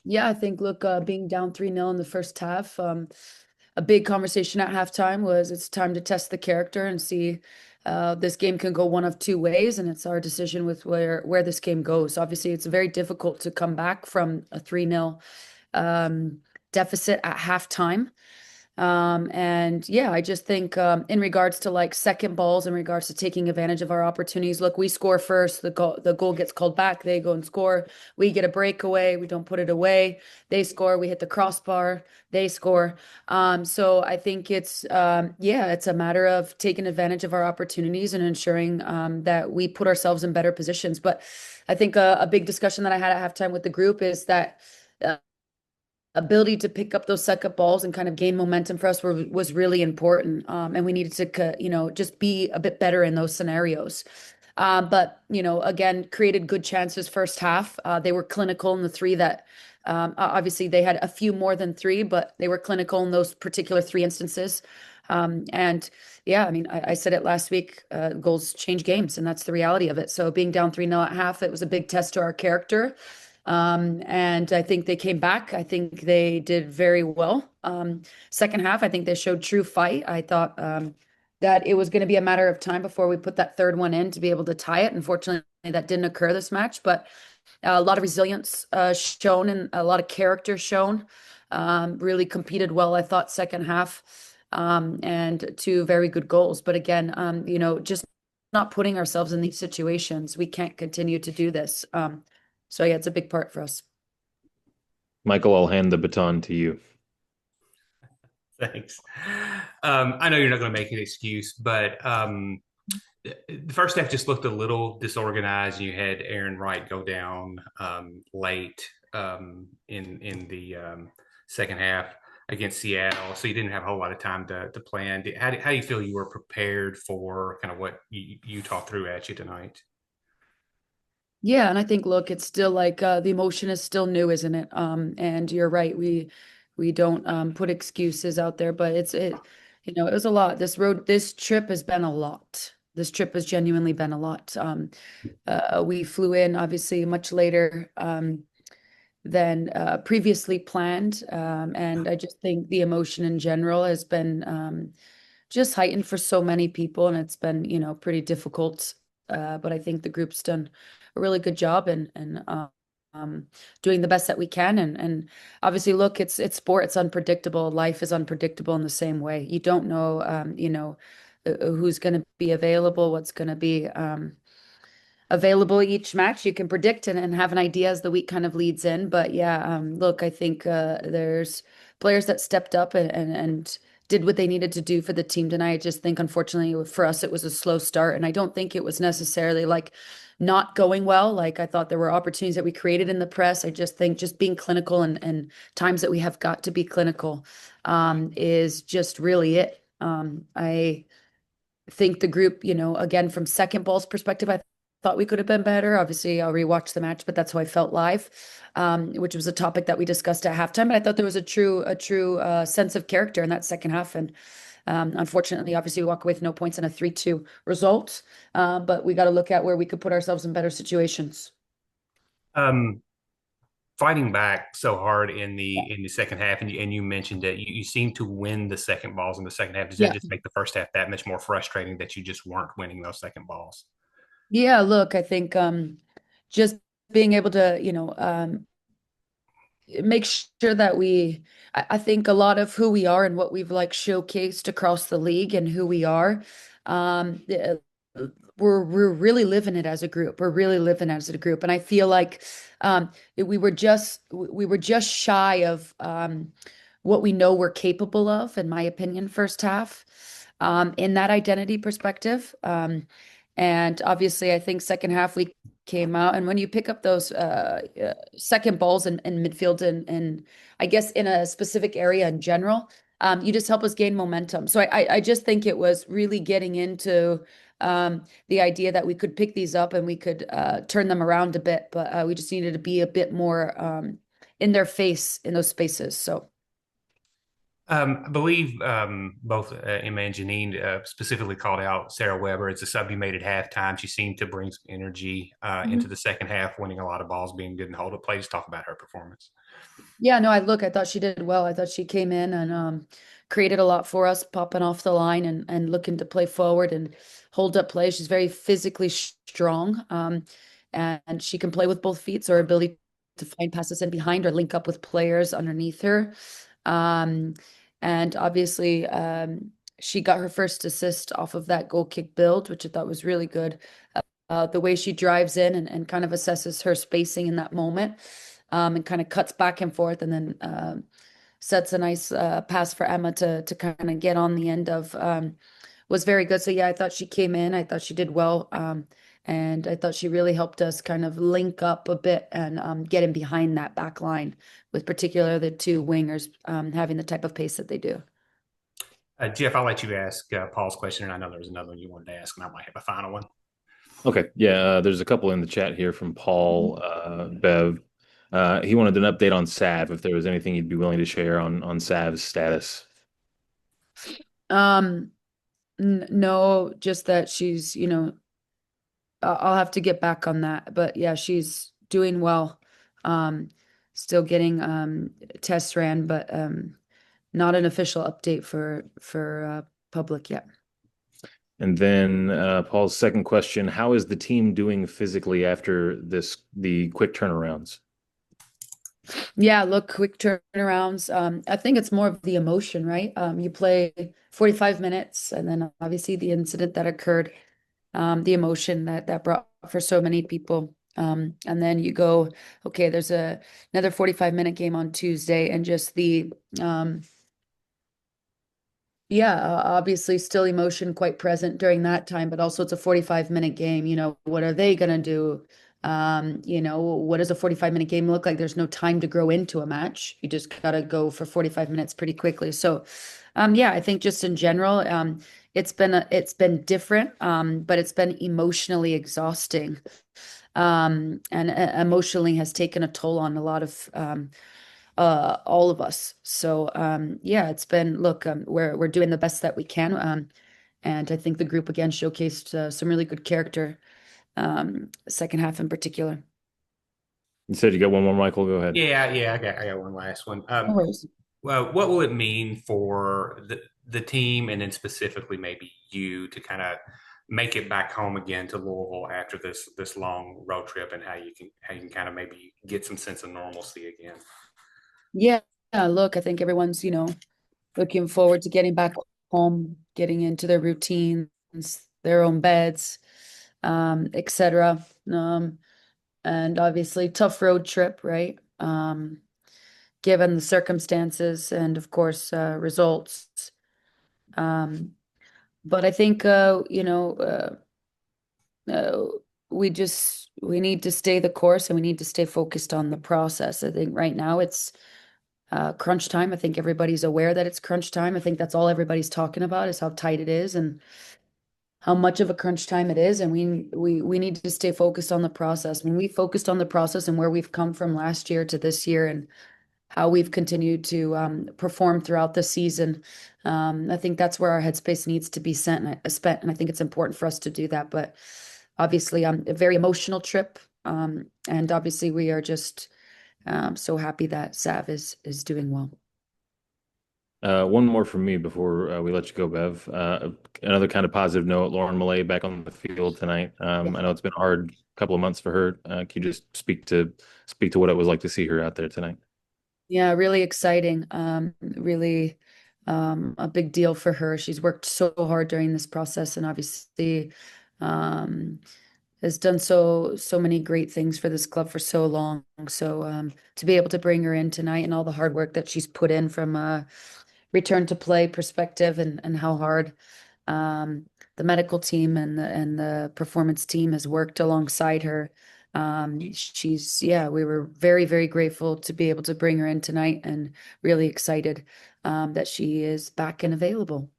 Yeah, I think, look, being down 3-0 in the first half, a big conversation at halftime was it's time to test the character and see this game can go one of two ways, and it's our decision with where this game goes. Obviously, it's very difficult to come back from a 3-0 um, deficit at halftime. And yeah, I just think in regards to like second balls, in regards to taking advantage of our opportunities, look, we score first, the goal gets called back, they go and score, we get a breakaway, we don't put it away, they score, we hit the crossbar, they score. So I think it's yeah, it's a matter of taking advantage of our opportunities and ensuring that we put ourselves in better positions. But I think a big discussion that I had at halftime with the group is that uh, ability to pick up those second balls and kind of gain momentum for us was really important. And we needed to, just be a bit better in those scenarios. But, again, created good chances first half. They were clinical in the three that obviously they had a few more than three, but they were clinical in those particular three instances. And yeah, I mean, I said it last week, goals change games, and that's the reality of it. So being down 3-0 at half, it was a big test to our character. And I think they came back. I think they did very well. Second half, I think they showed true fight. I thought that it was going to be a matter of time before we put that third one in to be able to tie it. Unfortunately, that didn't occur this match, but a lot of resilience shown and a lot of character shown. Really competed well, I thought, second half, and two very good goals. But again, just not putting ourselves in these situations. We can't continue to do this. So yeah, it's a big part for us. Michael, I'll hand the baton to you. Thanks. I know you're not going to make an excuse, but the first half just looked a little disorganized. You had Aaron Wright go down late in the second half against Seattle, so you didn't have a whole lot of time to plan. How do you feel you were prepared for kind of what you talked through at you tonight? Yeah, and I think, look, it's still like the emotion is still new, isn't it? And you're right, we don't put excuses out there, but it was a lot. This trip has been a lot. This trip has genuinely been a lot. We flew in obviously much later than previously planned, and I just think the emotion in general has been just heightened for so many people, and it's been, pretty difficult. But I think the group's done a really good job and doing the best that we can. And obviously, look, it's sport, it's unpredictable. Life is unpredictable in the same way. You don't know, who's going to be available, what's going to be available each match. You can predict and have an idea as the week kind of leads in. But yeah, look, I think there's players that stepped up and did what they needed to do for the team tonight. I just think, unfortunately, for us, it was a slow start. And I don't think it was necessarily like not going well. Like I thought there were opportunities that we created in the press. I just think just being clinical and times that we have got to be clinical is just really it. I think the group, again, from second ball's perspective, I thought we could have been better. Obviously, I'll rewatch the match, but that's how I felt live, which was a topic that we discussed at halftime. And I thought there was a true sense of character in that second half. And unfortunately, obviously, we walk away with no points in a 3-2 result. But we got to look at where we could put ourselves in better situations. Um, Fighting back so hard in the second half, and you mentioned that you seem to win the second balls in the second half. Does that Yeah. just make the first half that much more frustrating that you just weren't winning those second balls? Yeah, look, I think just being able to, make sure that I think a lot of who we are and what we've like showcased across the league and who we are, um, uh, we're really living it as a group. We're really living as a group, and I feel like we were just shy of what we know we're capable of, in my opinion, first half, in that identity perspective. And obviously, I think second half we came out, and when you pick up those second balls in midfield and I guess in a specific area in general, you just help us gain momentum. So I just think it was really getting into the idea that we could pick these up and we could turn them around a bit, but we just needed to be a bit more in their face in those spaces. So I believe both Emma and Janine specifically called out Sarah Weber as a sub you made at halftime. She seemed to bring some energy into the second half, winning a lot of balls, being good in the hold up play. Just talk about her performance. Yeah, no, I thought she did well. I thought she came in and created a lot for us, popping off the line and looking to play forward and hold up play. She's very physically strong. And she can play with both feet, so her ability to find passes in behind or link up with players underneath her. Um, and obviously, she got her first assist off of that goal kick build, which I thought was really good. The way she drives in and kind of assesses her spacing in that moment, and kind of cuts back and forth, and then sets a nice pass for Emma to kind of get on the end of, was very good. So yeah, I thought she came in. I thought she did well. And I thought she really helped us kind of link up a bit and get in behind that back line, with particular the two wingers having the type of pace that they do. Jeff, I'll let you ask Paul's question, and I know there was another one you wanted to ask, and I might have a final one. Okay, yeah, there's a couple in the chat here from Paul, Bev. He wanted an update on Sav, if there was anything you'd be willing to share on Sav's status. Um, no, just that she's, I'll have to get back on that. But yeah, she's doing well. Um, Still getting tests ran, but not an official update for public yet. And then Paul's second question, how is the team doing physically after the quick turnarounds? Yeah, look, quick turnarounds. I think it's more of the emotion, right? You play 45 minutes, and then obviously the incident that occurred, the emotion that brought for so many people. And then you go, okay, there's another 45-minute game on Tuesday, and just the yeah, obviously still emotion quite present during that time, but also it's a 45-minute game. What are they gonna do? What does a 45-minute game look like? There's no time to grow into a match. You just gotta go for 45 minutes pretty quickly. So, yeah, I think just in general, it's been different, but it's been emotionally exhausting, and emotionally has taken a toll on a lot of all of us. So yeah, it's been, look, we're doing the best that we can, and I think the group again showcased some really good character, second half in particular. You said you got one more, Michael. Go ahead. Yeah, I got one last one. No worries. Well, what will it mean for the team, and then specifically maybe you, to kind of make it back home again to Louisville after this long road trip, and how you can kind of maybe get some sense of normalcy again? Yeah, look, I think everyone's, looking forward to getting back home, getting into their routines, their own beds, etc. And obviously tough road trip, right? Given the circumstances and of course results. Um, but I think uh, we need to stay the course, and we need to stay focused on the process. I think right now it's crunch time. I think everybody's aware that it's crunch time. I think that's all everybody's talking about, is how tight it is and how much of a crunch time it is. And we need to stay focused on the process. When we focused on the process and where we've come from last year to this year, and how we've continued to perform throughout the season, I think that's where our headspace needs to be spent. And I think it's important for us to do that. But obviously, a very emotional trip. And obviously, we are just so happy that Sav is doing well. One more from me before we let you go, Bev. Another kind of positive note, Lauren Millay back on the field tonight. I know it's been a hard couple of months for her. Can you just speak to what it was like to see her out there tonight? Yeah, really exciting. Really a big deal for her. She's worked so hard during this process, and obviously um, has done so many great things for this club for so long. So to be able to bring her in tonight, and all the hard work that she's put in from a return to play perspective, and how hard the medical team and the performance team has worked alongside her. Yeah, we were very, very grateful to be able to bring her in tonight, and really excited that she is back and available.